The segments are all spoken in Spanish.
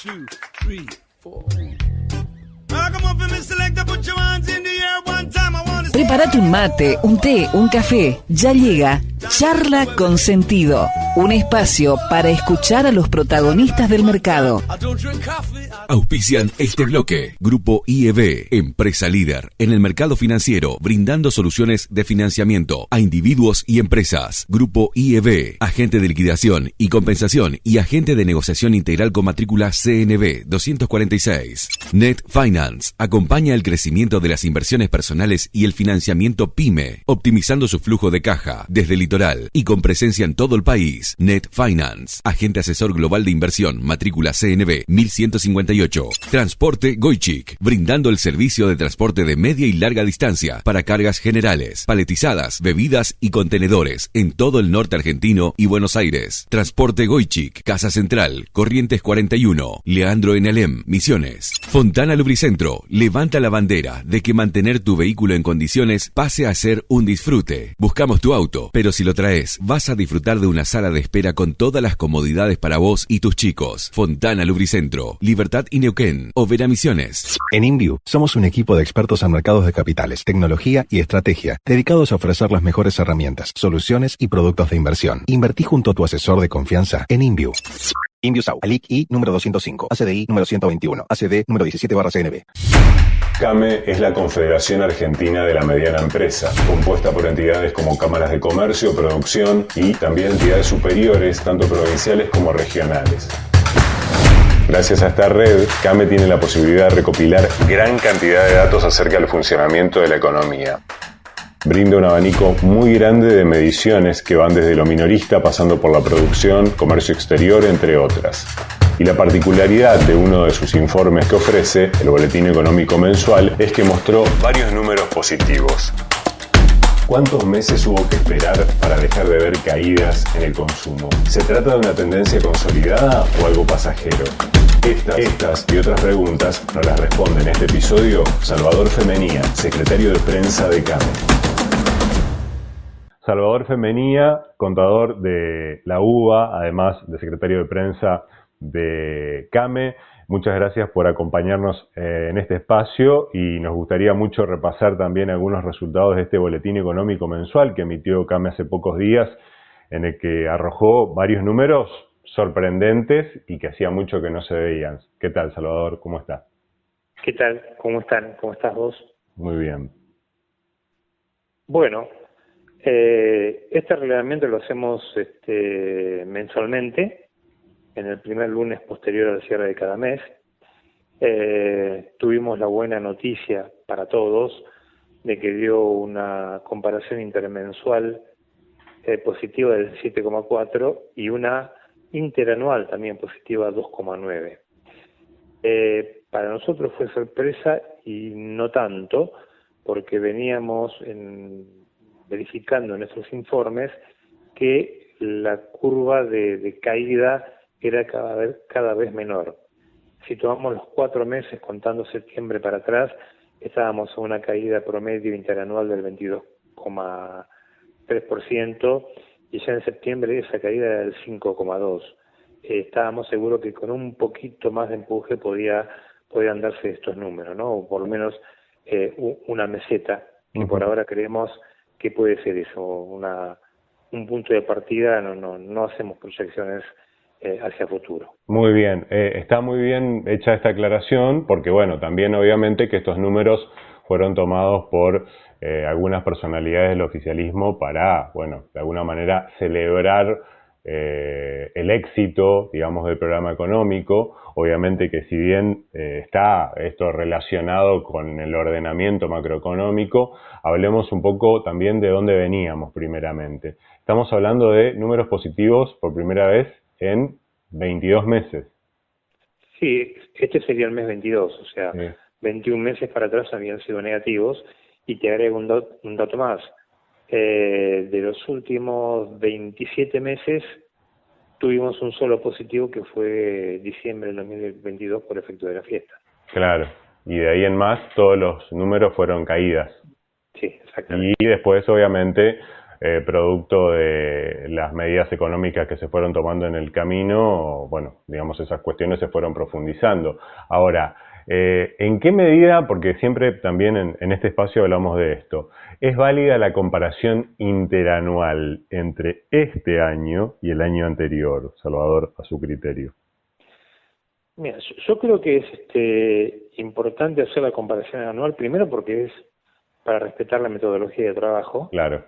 2, 3, 4. Prepárate un mate, un té, un café. Ya llega Charla con Sentido, un espacio para escuchar a los protagonistas del mercado. Auspician este bloque. Grupo IEB, empresa líder en el mercado financiero, brindando soluciones de financiamiento a individuos y empresas. Grupo IEB, agente de liquidación y compensación y agente de negociación integral con matrícula CNB 246. Net Finance, acompaña el crecimiento de las inversiones personales y el financiamiento PYME, optimizando su flujo de caja desde el litoral y con presencia en todo el país. Net Finance, agente asesor global de inversión, matrícula CNB 1158. Transporte Goichik, brindando el servicio de transporte de media y larga distancia para cargas generales, paletizadas, bebidas y contenedores en todo el norte argentino y Buenos Aires. Transporte Goichik, Casa Central, Corrientes 41, Leandro en Alem, Misiones. Fontana Lubricentro, levanta la bandera de que mantener tu vehículo en condiciones pase a ser un disfrute. Buscamos tu auto, pero si lo traes, vas a disfrutar de una sala de espera con todas las comodidades para vos y tus chicos. Fontana Lubricentro, Libertad y Neuquén, Overa Misiones. En InView somos un equipo de expertos en mercados de capitales, tecnología y estrategia, dedicados a ofrecer las mejores herramientas, soluciones y productos de inversión. Invertí junto a tu asesor de confianza en InView. InView SAU, ALIC I número 205, ACDI número 121, ACD número 17/CNB. CAME es la Confederación Argentina de la Mediana Empresa, compuesta por entidades como cámaras de comercio, producción y también entidades superiores, tanto provinciales como regionales. Gracias a esta red, CAME tiene la posibilidad de recopilar gran cantidad de datos acerca del funcionamiento de la economía. Brinda un abanico muy grande de mediciones que van desde lo minorista pasando por la producción, comercio exterior, entre otras. Y la particularidad de uno de sus informes que ofrece, el Boletín Económico Mensual, es que mostró varios números positivos. ¿Cuántos meses hubo que esperar para dejar de ver caídas en el consumo? ¿Se trata de una tendencia consolidada o algo pasajero? Estas y otras preguntas nos las responde en este episodio Salvador Femenía, secretario de prensa de CAME. Salvador Femenía, contador de la UBA, además de secretario de prensa de CAME. Muchas gracias por acompañarnos en este espacio y nos gustaría mucho repasar también algunos resultados de este boletín económico mensual que emitió CAME hace pocos días, en el que arrojó varios números sorprendentes y que hacía mucho que no se veían. ¿Qué tal, Salvador? ¿Cómo está? ¿Qué tal? ¿Cómo están? ¿Cómo estás vos? Muy bien. Bueno, este reglamento lo hacemos mensualmente, en el primer lunes posterior al cierre de cada mes. Tuvimos la buena noticia para todos de que dio una comparación intermensual positiva del 7,4 y una interanual también positiva 2,9. Para nosotros fue sorpresa y no tanto, porque veníamos verificando en nuestros informes que la curva de caída era cada vez menor. Si tomamos los 4 meses contando septiembre para atrás, estábamos en una caída promedio interanual del 22,3% y ya en septiembre esa caída era del 5,2%. Estábamos seguros que con un poquito más de empuje podían darse estos números, ¿no? O por lo menos una meseta, que por ahora creemos que puede ser eso, un punto de partida. No hacemos proyecciones hacia futuro. Muy bien, está muy bien hecha esta aclaración porque bueno, también obviamente que estos números fueron tomados por algunas personalidades del oficialismo para, bueno, de alguna manera celebrar el éxito, digamos, del programa económico. Obviamente que si bien está esto relacionado con el ordenamiento macroeconómico, hablemos un poco también de dónde veníamos primeramente. Estamos hablando de números positivos por primera vez en 22 meses. Sí, este sería el mes 22, o sea, Sí. 21 meses para atrás habían sido negativos, y te agrego un dato más. De los últimos 27 meses tuvimos un solo positivo, que fue diciembre del 2022 por efecto de la fiesta. Claro, y de ahí en más todos los números fueron caídas. Sí, exactamente. Y después obviamente producto de las medidas económicas que se fueron tomando en el camino, bueno, digamos, esas cuestiones se fueron profundizando. Ahora, ¿en qué medida, porque siempre también en este espacio hablamos de esto, es válida la comparación interanual entre este año y el año anterior, Salvador, a su criterio? Mira, yo creo que es importante hacer la comparación anual, primero porque es para respetar la metodología de trabajo. Claro.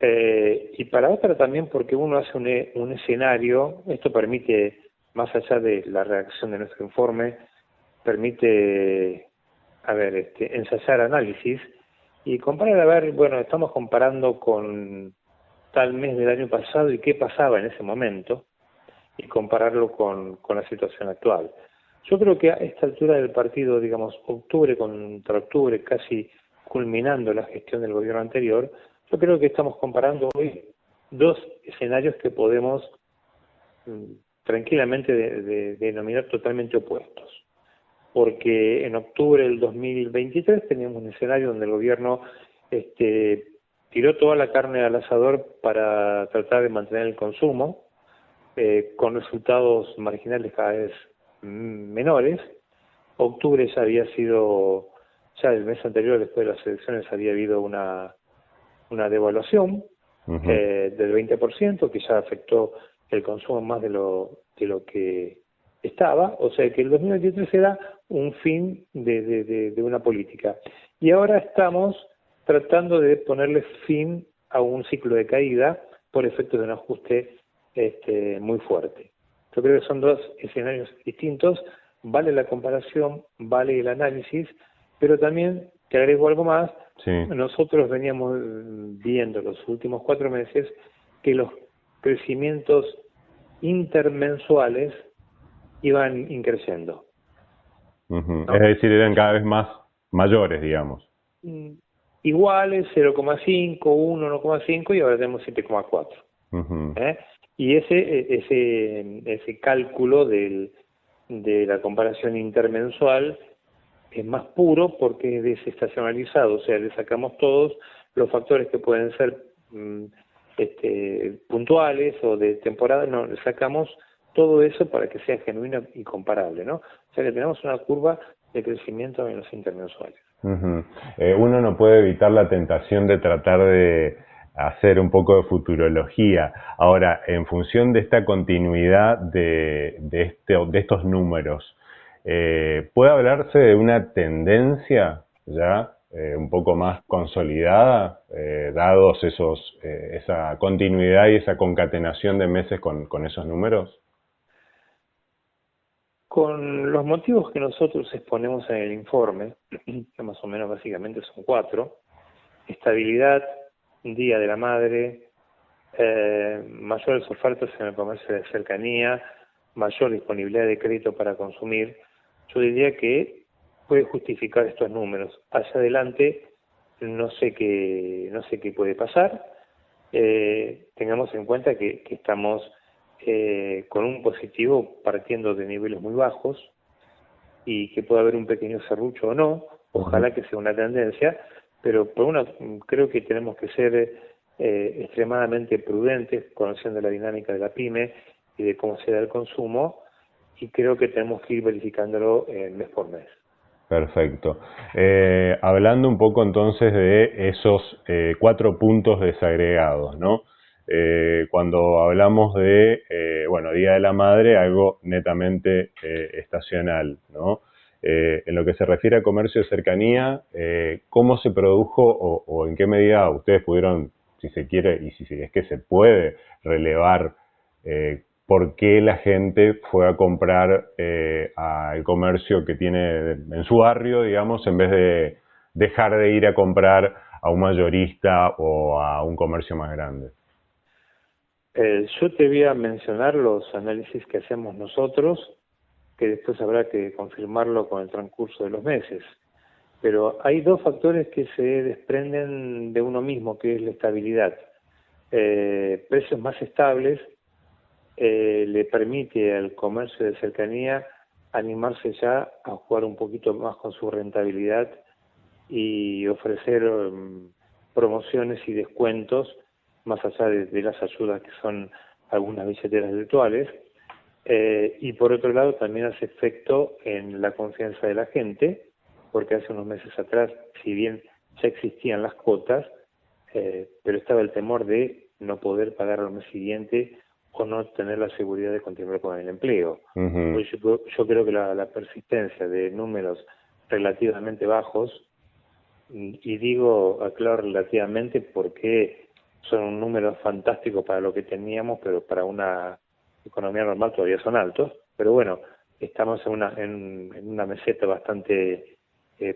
Y para otra también porque uno hace un escenario, esto permite, más allá de la redacción de nuestro informe, permite, ensayar análisis y comparar, bueno, estamos comparando con tal mes del año pasado y qué pasaba en ese momento, y compararlo con la situación actual. Yo creo que a esta altura del partido, digamos, octubre contra octubre, casi culminando la gestión del gobierno anterior, yo creo que estamos comparando hoy dos escenarios que podemos tranquilamente denominar totalmente opuestos. Porque en octubre del 2023 teníamos un escenario donde el gobierno tiró toda la carne al asador para tratar de mantener el consumo, con resultados marginales cada vez menores. Octubre ya había sido, ya el mes anterior, después de las elecciones, había habido una devaluación del 20%, que ya afectó el consumo más de lo que estaba, o sea que el 2023 era un fin de una política. Y ahora estamos tratando de ponerle fin a un ciclo de caída por efecto de un ajuste muy fuerte. Yo creo que son dos escenarios distintos, vale la comparación, vale el análisis, pero también, te agrego algo más, sí. Nosotros veníamos viendo los últimos 4 meses que los crecimientos intermensuales iban increciendo. ¿No? Es decir, eran cada vez más mayores, digamos. Iguales, 0,5, 1, 1,5 y ahora tenemos 7,4. Y ese cálculo de la comparación intermensual es más puro porque es desestacionalizado, o sea, le sacamos todos los factores que pueden ser puntuales o de temporada, no, le sacamos todo eso para que sea genuino y comparable, ¿no? O sea que tenemos una curva de crecimiento en los intermensuales. Uno no puede evitar la tentación de tratar de hacer un poco de futurología. Ahora, en función de esta continuidad de estos números, ¿puede hablarse de una tendencia ya un poco más consolidada, dados esa continuidad y esa concatenación de meses con esos números? Con los motivos que nosotros exponemos en el informe, que más o menos básicamente son 4, estabilidad, Día de la Madre, mayores ofertas en el comercio de cercanía, mayor disponibilidad de crédito para consumir, yo diría que puede justificar estos números. Hacia adelante no sé qué puede pasar. Tengamos en cuenta que estamos con un positivo partiendo de niveles muy bajos y que puede haber un pequeño serrucho o no, ojalá que sea una tendencia, pero creo que tenemos que ser extremadamente prudentes, conociendo la dinámica de la pyme y de cómo se da el consumo, y creo que tenemos que ir verificándolo mes por mes. Perfecto. Hablando un poco entonces de esos 4 puntos desagregados, ¿no? Cuando hablamos de, Día de la Madre, algo netamente estacional, ¿no? En lo que se refiere a comercio de cercanía, ¿cómo se produjo o en qué medida ustedes pudieron, si se quiere y si es que se puede, relevar por qué la gente fue a comprar al comercio que tiene en su barrio, digamos, en vez de dejar de ir a comprar a un mayorista o a un comercio más grande? Yo te voy a mencionar los análisis que hacemos nosotros, que después habrá que confirmarlo con el transcurso de los meses. Pero hay 2 factores que se desprenden de uno mismo, que es la estabilidad. Precios más estables le permite al comercio de cercanía animarse ya a jugar un poquito más con su rentabilidad y ofrecer promociones y descuentos más allá de las ayudas que son algunas billeteras virtuales. Y por otro lado también hace efecto en la confianza de la gente, porque hace unos meses atrás, si bien ya existían las cuotas, pero estaba el temor de no poder pagar al mes siguiente o no tener la seguridad de continuar con el empleo. Pues yo creo que la persistencia de números relativamente bajos, y digo, aclaro relativamente porque son un número fantástico para lo que teníamos, pero para una economía normal todavía son altos, pero bueno, estamos en una meseta bastante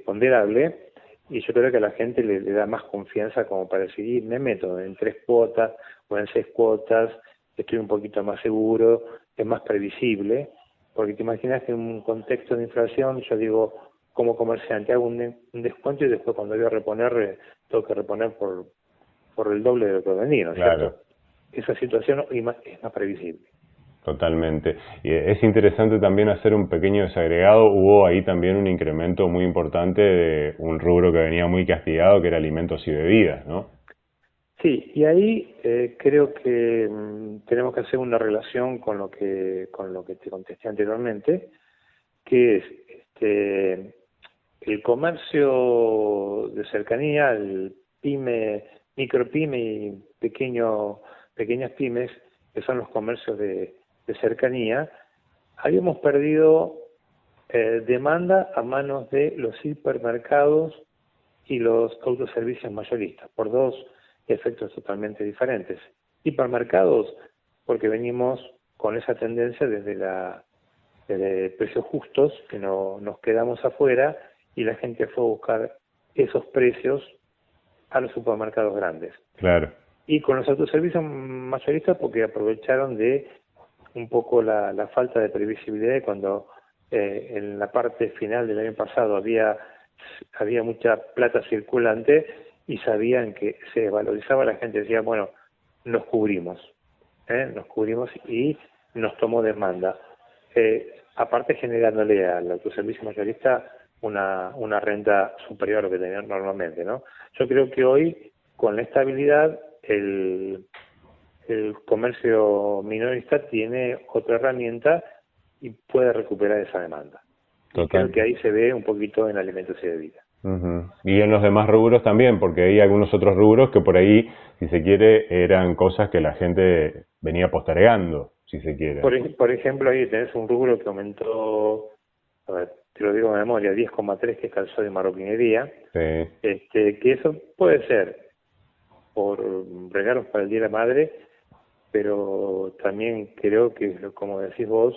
ponderable, y yo creo que a la gente le da más confianza como para decir, me meto en 3 cuotas o en 6 cuotas, estoy un poquito más seguro, es más previsible, porque te imaginas que en un contexto de inflación, yo digo, como comerciante hago un descuento y después cuando voy a reponer, tengo que reponer por el doble de lo que he vendido, ¿no es cierto? Esa situación es más previsible. Totalmente. Y es interesante también hacer un pequeño desagregado. Hubo ahí también un incremento muy importante de un rubro que venía muy castigado, que era alimentos y bebidas, ¿no? Sí, y ahí creo que tenemos que hacer una relación con lo que te contesté anteriormente, que es el comercio de cercanía, el pyme, micropyme y pequeñas pymes, que son los comercios de cercanía. Habíamos perdido demanda a manos de los hipermercados y los autoservicios mayoristas, por 2 efectos totalmente diferentes. Hipermercados, porque venimos con esa tendencia desde precios justos, que no nos quedamos afuera, y la gente fue a buscar esos precios a los supermercados grandes. Claro. Y con los autoservicios mayoristas, porque aprovecharon de un poco la falta de previsibilidad, cuando en la parte final del año pasado había mucha plata circulante y sabían que se desvalorizaba, la gente decía, bueno, nos cubrimos y nos tomó demanda. Aparte generándole al autoservicio mayorista una renta superior a lo que tenían normalmente, ¿no? Yo creo que hoy, con la estabilidad, el comercio minorista tiene otra herramienta y puede recuperar esa demanda. Y creo que ahí se ve un poquito en alimentos y bebidas. Y en los demás rubros también, porque hay algunos otros rubros que por ahí, si se quiere, eran cosas que la gente venía postergando, si se quiere. Por ejemplo, ahí tenés un rubro que aumentó, a ver, te lo digo de memoria, 10,3, que es calzado y marroquinería. Sí. Que eso puede ser por regalos para el Día de la Madre, pero también creo que, como decís vos,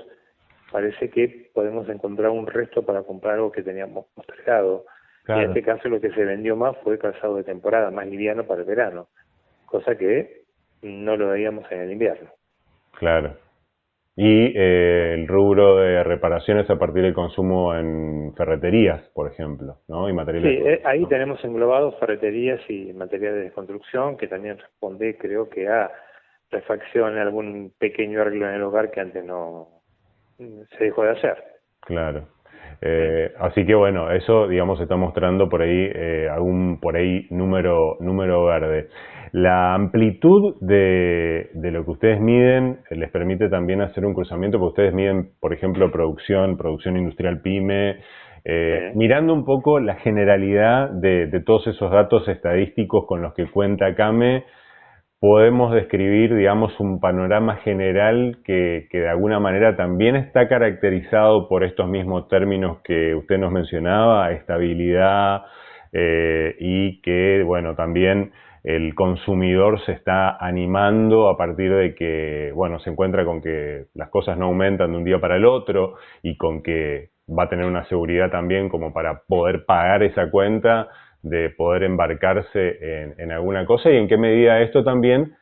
parece que podemos encontrar un resto para comprar algo que teníamos postergado. Claro. En este caso lo que se vendió más fue calzado de temporada, más liviano para el verano, cosa que no lo veíamos en el invierno. Claro. Y el rubro de reparaciones a partir del consumo en ferreterías, por ejemplo, ¿no? Y materiales. Sí, ahí tenemos englobados ferreterías y materiales de construcción, que también responde, creo que a refacción, algún pequeño arreglo en el hogar que antes no se dejó de hacer. Claro. Así que bueno, eso digamos está mostrando por ahí algún número verde. La amplitud de lo que ustedes miden les permite también hacer un cruzamiento, porque ustedes miden, por ejemplo, producción industrial pyme, mirando un poco la generalidad de todos esos datos estadísticos con los que cuenta CAME. Podemos describir, digamos, un panorama general que de alguna manera también está caracterizado por estos mismos términos que usted nos mencionaba, estabilidad, y que, bueno, también el consumidor se está animando a partir de que, bueno, se encuentra con que las cosas no aumentan de un día para el otro y con que va a tener una seguridad también como para poder pagar esa cuenta, de poder embarcarse en alguna cosa, y en qué medida esto también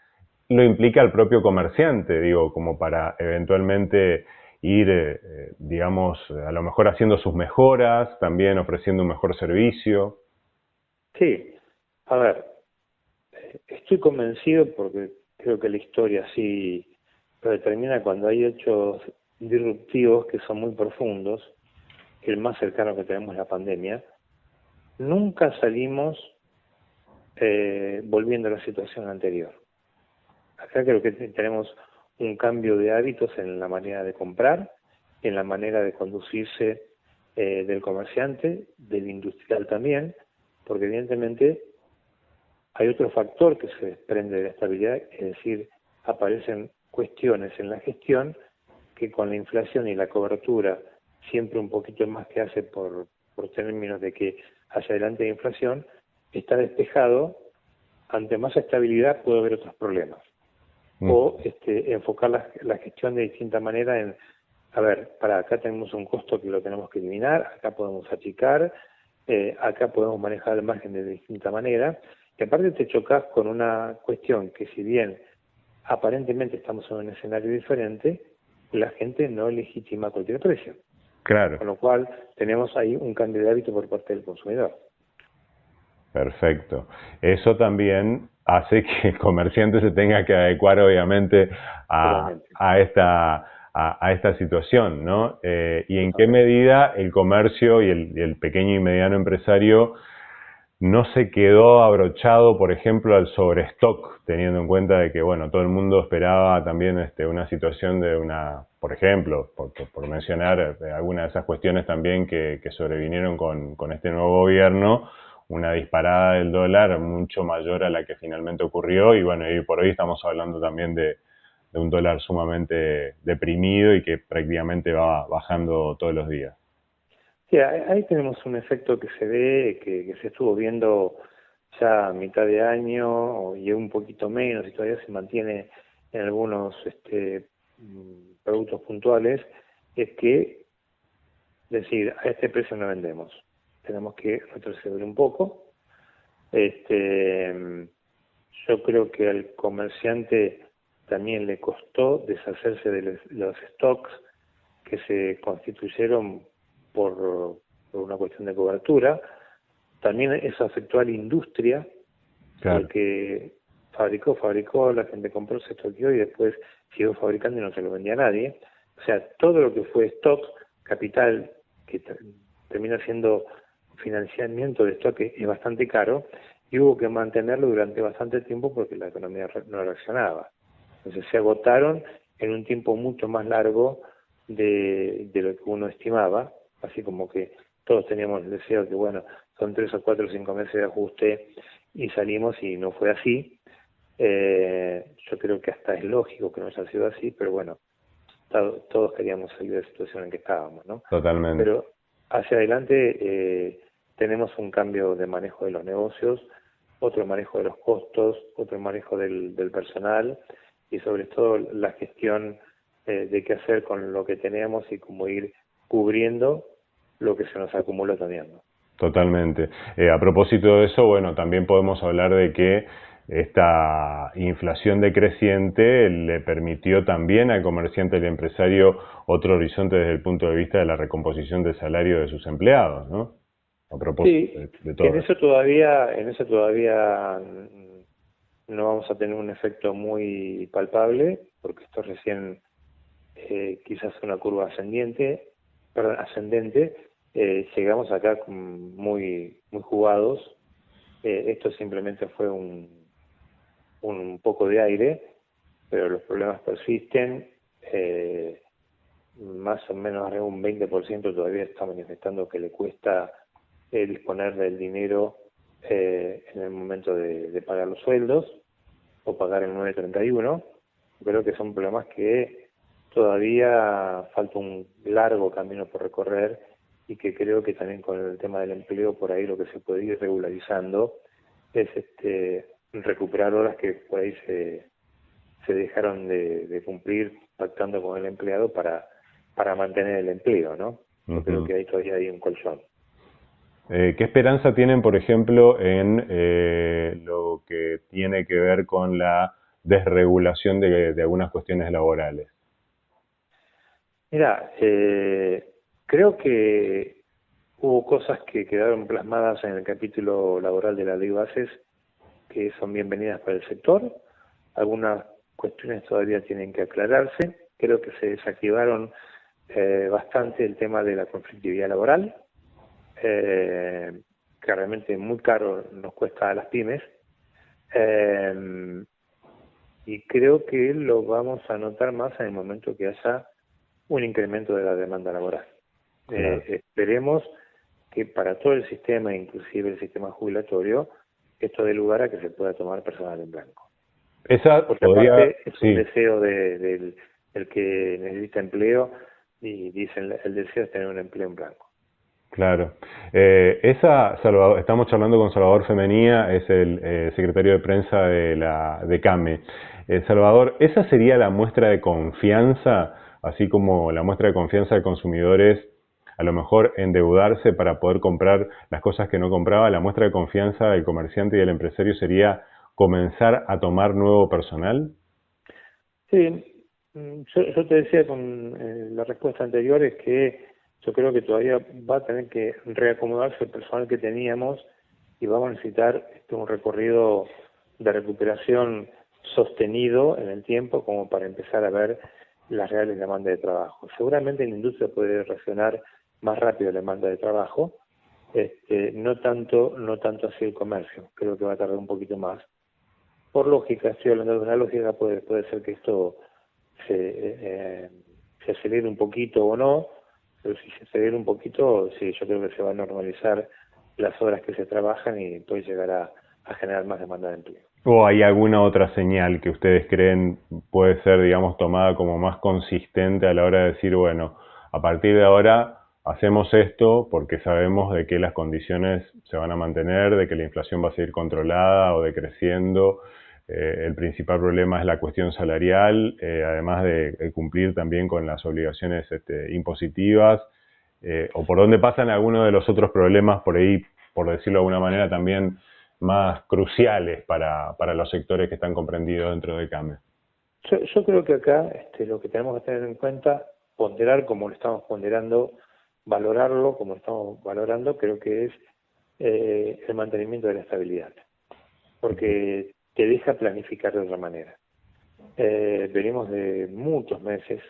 lo implica al propio comerciante, digo, como para eventualmente ir, digamos, a lo mejor haciendo sus mejoras, también ofreciendo un mejor servicio. Sí, a ver, estoy convencido, porque creo que la historia sí lo determina, cuando hay hechos disruptivos que son muy profundos. El más cercano que tenemos es la pandemia. Nunca salimos volviendo a la situación anterior. Acá creo que tenemos un cambio de hábitos en la manera de comprar, en la manera de conducirse del comerciante, del industrial también, porque evidentemente hay otro factor que se desprende de la estabilidad, es decir, aparecen cuestiones en la gestión que con la inflación y la cobertura siempre un poquito más que hace por términos de que hacia adelante de inflación, está despejado. Ante más estabilidad puede haber otros problemas. O enfocar la gestión de distinta manera en, a ver, para acá tenemos un costo que lo tenemos que eliminar, acá podemos achicar, acá podemos manejar el margen de distinta manera, y aparte te chocas con una cuestión que si bien aparentemente estamos en un escenario diferente, la gente no legitima cualquier precio. Claro. Con lo cual tenemos ahí un cambio de hábito por parte del consumidor. Perfecto. Eso también hace que el comerciante se tenga que adecuar obviamente a esta situación, ¿no? Y en qué medida el comercio y el pequeño y mediano empresario no se quedó abrochado, por ejemplo, al sobrestock, teniendo en cuenta de que, bueno, todo el mundo esperaba también una situación de por ejemplo, por mencionar algunas de esas cuestiones también que sobrevinieron con este nuevo gobierno, una disparada del dólar mucho mayor a la que finalmente ocurrió, y bueno, y por hoy estamos hablando también de un dólar sumamente deprimido y que prácticamente va bajando todos los días. Sí, ahí tenemos un efecto que se ve, que se estuvo viendo ya a mitad de año y un poquito menos, y todavía se mantiene en algunos productos puntuales, es que, decir, a este precio no vendemos. Tenemos que retroceder un poco. Yo creo que al comerciante también le costó deshacerse de los stocks que se constituyeron por una cuestión de cobertura. También eso afectó a la industria, claro, porque fabricó, la gente compró, se estoqueó y después siguió fabricando y no se lo vendía a nadie. O sea, todo lo que fue stock, capital, que termina siendo financiamiento de stock, es bastante caro, y hubo que mantenerlo durante bastante tiempo porque la economía no reaccionaba. Entonces se agotaron en un tiempo mucho más largo de lo que uno estimaba, así como que todos teníamos el deseo que, bueno, son 3 o 4 o 5 meses de ajuste y salimos, y no fue así. Yo creo que hasta es lógico que no haya sido así, pero bueno, todos queríamos salir de la situación en que estábamos, ¿no? Totalmente. Pero hacia adelante tenemos un cambio de manejo de los negocios, otro manejo de los costos, otro manejo del personal, y sobre todo la gestión de qué hacer con lo que tenemos y cómo ir cubriendo lo que se nos acumula también, ¿no? Totalmente. A propósito de eso, bueno, también podemos hablar de que esta inflación decreciente le permitió también al comerciante y al empresario otro horizonte desde el punto de vista de la recomposición del salario de sus empleados, ¿no? A propósito de todo. En eso todavía no vamos a tener un efecto muy palpable, porque esto recién quizás una curva ascendente. Llegamos acá muy jugados. Esto simplemente fue un poco de aire, pero los problemas persisten. Más o menos arriba un 20% todavía está manifestando que le cuesta disponer del dinero en el momento de pagar los sueldos o pagar el 931. Creo que son problemas que todavía falta un largo camino por recorrer, y que creo que también con el tema del empleo por ahí lo que se puede ir regularizando es recuperar horas que por ahí se dejaron de cumplir pactando con el empleado para mantener el empleo, ¿no? Yo creo que ahí todavía hay un colchón. ¿Qué esperanza tienen, por ejemplo, en lo que tiene que ver con la desregulación de algunas cuestiones laborales? Mira, creo que hubo cosas que quedaron plasmadas en el capítulo laboral de la Ley Bases que son bienvenidas para el sector. Algunas cuestiones todavía tienen que aclararse. Creo que se desactivaron bastante el tema de la conflictividad laboral, que realmente muy caro nos cuesta a las pymes. y creo que lo vamos a notar más en el momento que haya un incremento de la demanda laboral. Claro. Esperemos que para todo el sistema, inclusive el sistema jubilatorio, esto dé lugar a que se pueda tomar personal en blanco. Esa Porque podría, aparte es sí. un deseo del que necesita empleo, y dicen el deseo es tener un empleo en blanco. Claro. Salvador, estamos charlando con Salvador Femenía, es el secretario de prensa de CAME. Salvador, ¿esa sería la muestra de confianza, así como la muestra de confianza de consumidores, a lo mejor endeudarse para poder comprar las cosas que no compraba? ¿La muestra de confianza del comerciante y del empresario sería comenzar a tomar nuevo personal? Sí, yo te decía con la respuesta anterior es que yo creo que todavía va a tener que reacomodarse el personal que teníamos y vamos a necesitar un recorrido de recuperación sostenido en el tiempo como para empezar a ver las reales demandas de trabajo. Seguramente la industria puede reaccionar más rápido a la demanda de trabajo, no tanto así el comercio. Creo que va a tardar un poquito más. Por lógica, estoy hablando de una lógica, puede ser que esto se acelere un poquito o no, pero si se acelera un poquito, sí, yo creo que se va a normalizar las horas que se trabajan y puede llegar a generar más demanda de empleo. ¿O hay alguna otra señal que ustedes creen puede ser, digamos, tomada como más consistente a la hora de decir, bueno, a partir de ahora hacemos esto porque sabemos de que las condiciones se van a mantener, de que la inflación va a seguir controlada o decreciendo? El principal problema es la cuestión salarial, además de cumplir también con las obligaciones impositivas, o por dónde pasan algunos de los otros problemas por ahí, por decirlo de alguna manera, también más cruciales para los sectores que están comprendidos dentro de CAME. Yo creo que acá lo que tenemos que tener en cuenta, ponderar como lo estamos ponderando, valorarlo como lo estamos valorando, creo que es el mantenimiento de la estabilidad, porque te deja planificar de otra manera. Venimos de muchos meses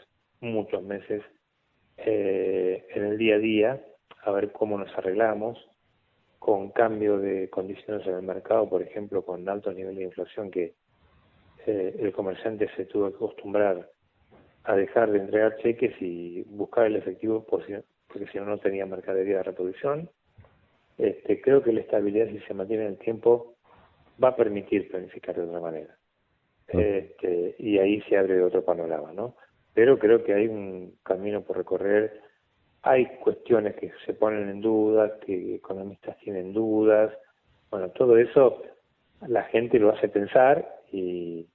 en el día a día a ver cómo nos arreglamos con cambio de condiciones en el mercado, por ejemplo, con altos niveles de inflación que el comerciante se tuvo que acostumbrar a dejar de entregar cheques y buscar el efectivo porque si no, no tenía mercadería de reproducción. Creo que la estabilidad, si se mantiene en el tiempo, va a permitir planificar de otra manera. Y ahí se abre otro panorama, ¿no? Pero creo que hay un camino por recorrer. Hay cuestiones que se ponen en duda, que economistas tienen dudas. Bueno, todo eso la gente lo hace pensar y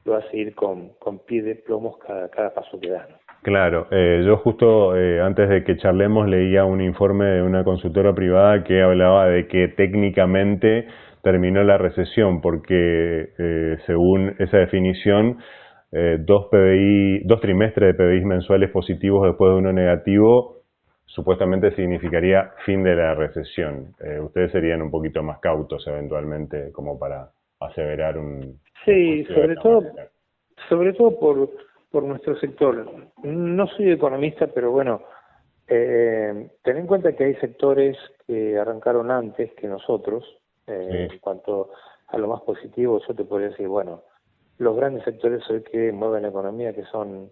lo hace ir con pie de plomos cada paso que da, ¿no? Claro, yo justo antes de que charlemos leía un informe de una consultora privada que hablaba de que técnicamente terminó la recesión porque según esa definición dos trimestres de PBI mensuales positivos después de uno negativo supuestamente significaría fin de la recesión. Ustedes serían un poquito más cautos eventualmente como para aseverar un... Sí, sobre todo por nuestro sector. No soy economista, pero bueno, ten en cuenta que hay sectores que arrancaron antes que nosotros. Sí. En cuanto a lo más positivo, yo te podría decir, bueno, los grandes sectores hoy que mueven la economía, que son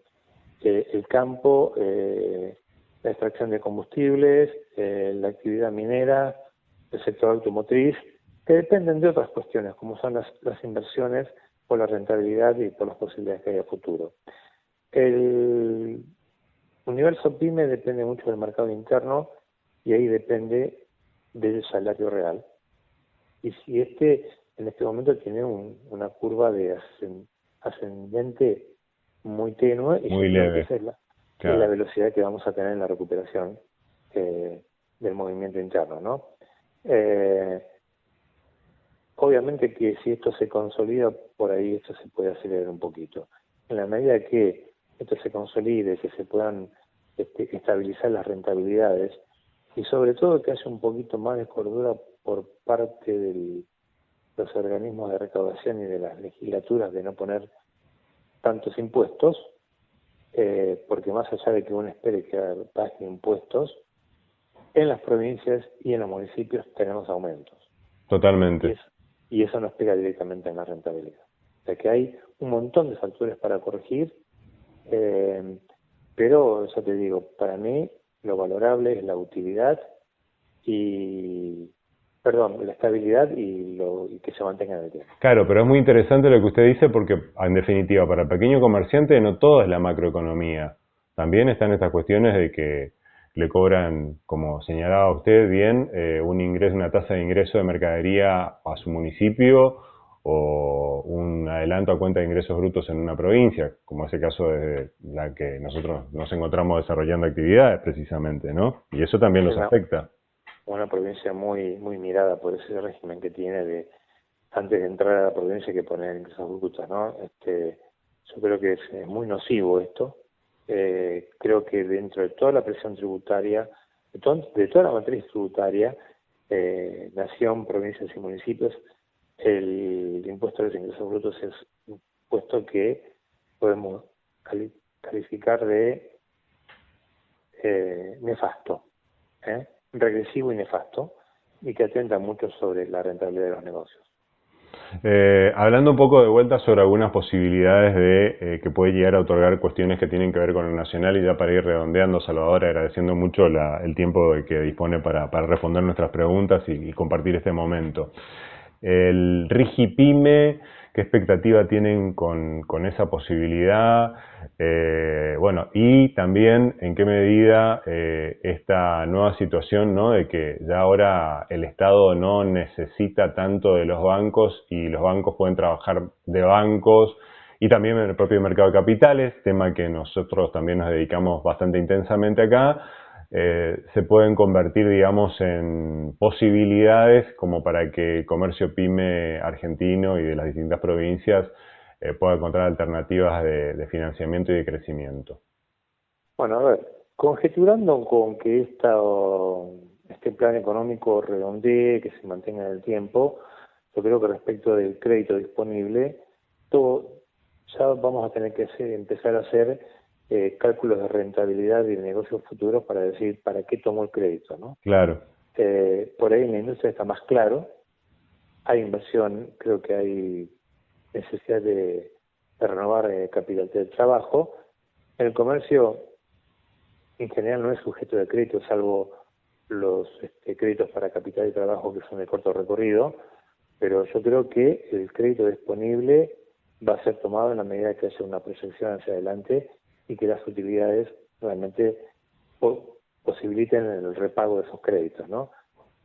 el campo, la extracción de combustibles, la actividad minera, el sector automotriz, que dependen de otras cuestiones, como son las inversiones, por la rentabilidad y por las posibilidades que hay a futuro. El universo PYME depende mucho del mercado interno y ahí depende del salario real. Y si en este momento tiene una curva de ascendente muy tenue, y muy leve. esa es la velocidad que vamos a tener en la recuperación del movimiento interno, ¿no? Obviamente que si esto se consolida, por ahí esto se puede acelerar un poquito. En la medida que esto se consolide, que se puedan estabilizar las rentabilidades y sobre todo que haya un poquito más de cordura por parte de los organismos de recaudación y de las legislaturas de no poner tantos impuestos, porque más allá de que uno espere que pague impuestos, en las provincias y en los municipios tenemos aumentos. Totalmente. Y eso nos pega directamente en la rentabilidad. O sea que hay un montón de factores para corregir, pero ya te digo, para mí lo valorable es la utilidad la estabilidad y que se mantenga en el tiempo. Claro, pero es muy interesante lo que usted dice porque, en definitiva, para el pequeño comerciante no todo es la macroeconomía. También están estas cuestiones de que le cobran, como señalaba usted bien, una tasa de ingreso de mercadería a su municipio o un adelanto a cuenta de ingresos brutos en una provincia, como es el caso de la que nosotros nos encontramos desarrollando actividades precisamente, ¿no? Y eso también los afecta. Una provincia muy mirada por ese régimen que tiene de antes de entrar a la provincia que poner ingresos brutos, ¿no? Yo creo que es muy nocivo esto. Creo que dentro de toda la presión tributaria, de toda la matriz tributaria, nación, provincias y municipios, el impuesto a los ingresos brutos es un impuesto que podemos calificar de nefasto, regresivo y nefasto, y que atenta mucho sobre la rentabilidad de los negocios. Hablando un poco de vuelta sobre algunas posibilidades de que puede llegar a otorgar cuestiones que tienen que ver con el nacional, y ya para ir redondeando, Salvador, agradeciendo mucho el tiempo que dispone para responder nuestras preguntas y compartir este momento. El RIGI-PYME, ¿qué expectativa tienen con esa posibilidad? Y también en qué medida esta nueva situación, ¿no?, de que ya ahora el Estado no necesita tanto de los bancos y los bancos pueden trabajar de bancos, y también en el propio mercado de capitales, tema que nosotros también nos dedicamos bastante intensamente acá, se pueden convertir, digamos, en posibilidades como para que el comercio pyme argentino y de las distintas provincias pueda encontrar alternativas de financiamiento y de crecimiento. Bueno, a ver, conjeturando con que este plan económico redondee, que se mantenga en el tiempo, yo creo que respecto del crédito disponible, ya vamos a tener que empezar a hacer cálculos de rentabilidad y de negocios futuros para decir para qué tomó el crédito, ¿no? Claro. Por ahí en la industria está más claro, hay inversión, creo que hay necesidad de renovar capital de trabajo. En el comercio, en general, no es sujeto de crédito, salvo los créditos para capital de trabajo que son de corto recorrido, pero yo creo que el crédito disponible va a ser tomado en la medida que haya una proyección hacia adelante y que las utilidades realmente posibiliten el repago de esos créditos, ¿no?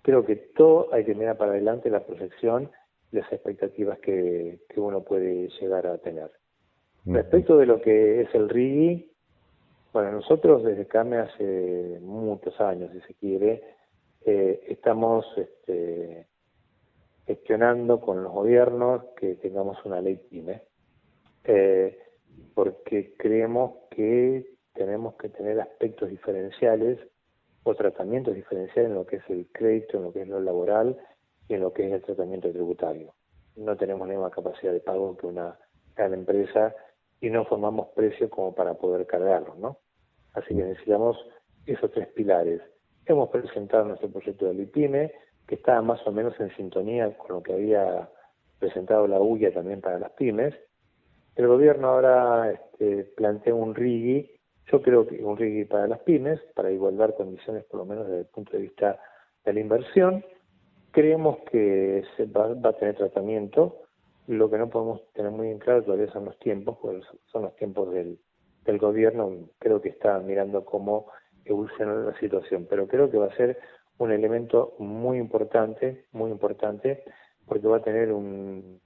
Creo que todo hay que mirar para adelante la proyección y las expectativas que uno puede llegar a tener. Respecto de lo que es el RIGI, bueno, nosotros desde CAME hace muchos años, si se quiere, estamos gestionando con los gobiernos que tengamos una ley PYME, porque creemos que tenemos que tener aspectos diferenciales o tratamientos diferenciales en lo que es el crédito, en lo que es lo laboral y en lo que es el tratamiento tributario. No tenemos la misma capacidad de pago que una gran empresa y no formamos precios como para poder cargarlos, ¿no? Así que necesitamos esos tres pilares. Hemos presentado nuestro proyecto de LIPYME, que está más o menos en sintonía con lo que había presentado la UIA también para las pymes. El gobierno ahora plantea un RIGI, yo creo que un RIGI para las pymes, para igualdar condiciones por lo menos desde el punto de vista de la inversión. Creemos que va a tener tratamiento. Lo que no podemos tener muy en claro todavía son los tiempos, porque son los tiempos del gobierno. Creo que está mirando cómo evoluciona la situación, pero creo que va a ser un elemento muy importante, porque va a tener un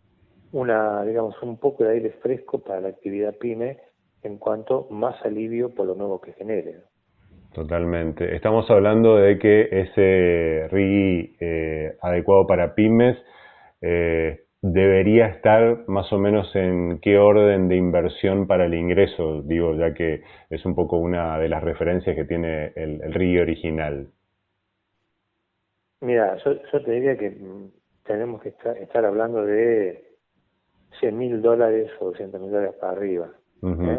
poco de aire fresco para la actividad pyme en cuanto más alivio por lo nuevo que genere. Totalmente. Estamos hablando de que ese RIGI adecuado para pymes debería estar más o menos en qué orden de inversión para el ingreso, digo, ya que es un poco una de las referencias que tiene el RIGI original. Mira, yo te diría que tenemos que estar hablando de $100.000 o $200.000 para arriba,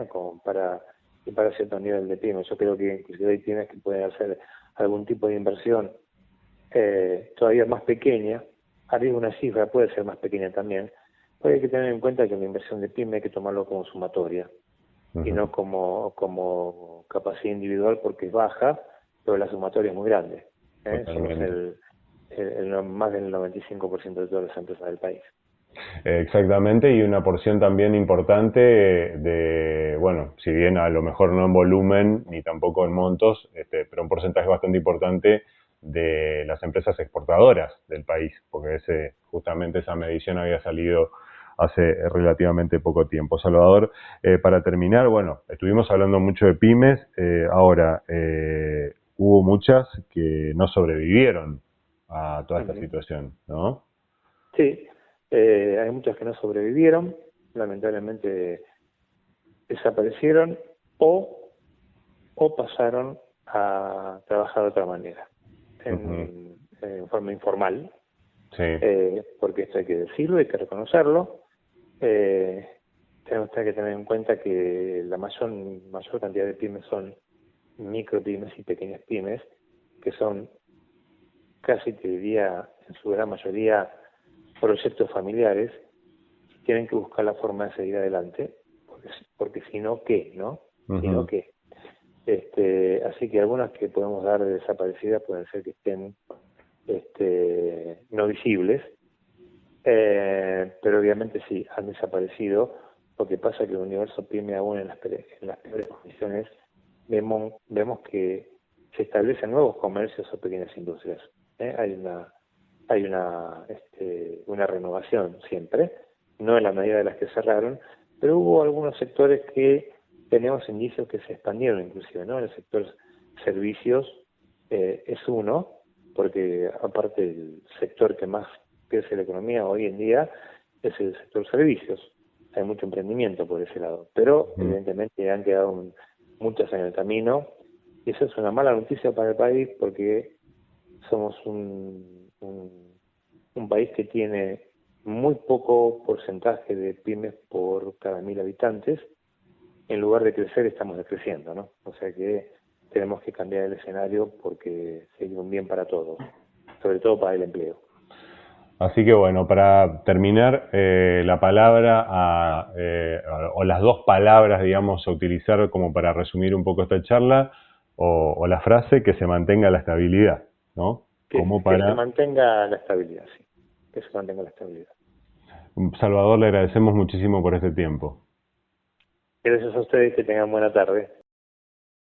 como para cierto nivel de pyme. Yo creo que inclusive hay pymes que pueden hacer algún tipo de inversión todavía más pequeña, arriba una cifra puede ser más pequeña también, Pues hay que tener en cuenta que la inversión de PYME hay que tomarlo como sumatoria y no como capacidad individual, porque es baja, pero la sumatoria es muy grande. Somos más del 95% de todas las empresas del país. Exactamente, y una porción también importante de, bueno, si bien a lo mejor no en volumen ni tampoco en montos, pero un porcentaje bastante importante de las empresas exportadoras del país, porque justamente esa medición había salido hace relativamente poco tiempo. Salvador, para terminar, bueno, estuvimos hablando mucho de pymes, ahora hubo muchas que no sobrevivieron a toda esta situación, ¿no? Sí, hay muchas que no sobrevivieron, lamentablemente desaparecieron o pasaron a trabajar de otra manera, en forma informal, sí. Porque esto hay que decirlo, hay que reconocerlo. Tenemos que tener en cuenta que la mayor cantidad de pymes son micropymes y pequeñas pymes, que son casi, te diría, en su gran mayoría, proyectos familiares, tienen que buscar la forma de seguir adelante, porque si no, ¿qué? ¿No? Si no, ¿qué? Así que algunas que podemos dar de desaparecidas pueden ser que estén no visibles, pero obviamente sí, han desaparecido. Lo que pasa es que el universo PYME, aún en las peores condiciones, vemos que se establecen nuevos comercios o pequeñas industrias. Hay una renovación siempre, no en la medida de las que cerraron, pero hubo algunos sectores que tenemos indicios que se expandieron inclusive, ¿no? El sector servicios es uno, porque aparte el sector que más crece la economía hoy en día es el sector servicios. Hay mucho emprendimiento por ese lado, pero evidentemente han quedado muchas en el camino, y eso es una mala noticia para el país, porque somos un país que tiene muy poco porcentaje de pymes por cada 1.000 habitantes. En lugar de crecer, estamos decreciendo, ¿no? O sea que tenemos que cambiar el escenario, porque sería un bien para todos, sobre todo para el empleo. Así que bueno, para terminar, la palabra o las dos palabras, digamos, a utilizar como para resumir un poco esta charla, o la frase, que se mantenga la estabilidad, ¿no? Que se mantenga la estabilidad, sí. Que se mantenga la estabilidad. Salvador, le agradecemos muchísimo por este tiempo. Gracias a ustedes, que tengan buena tarde.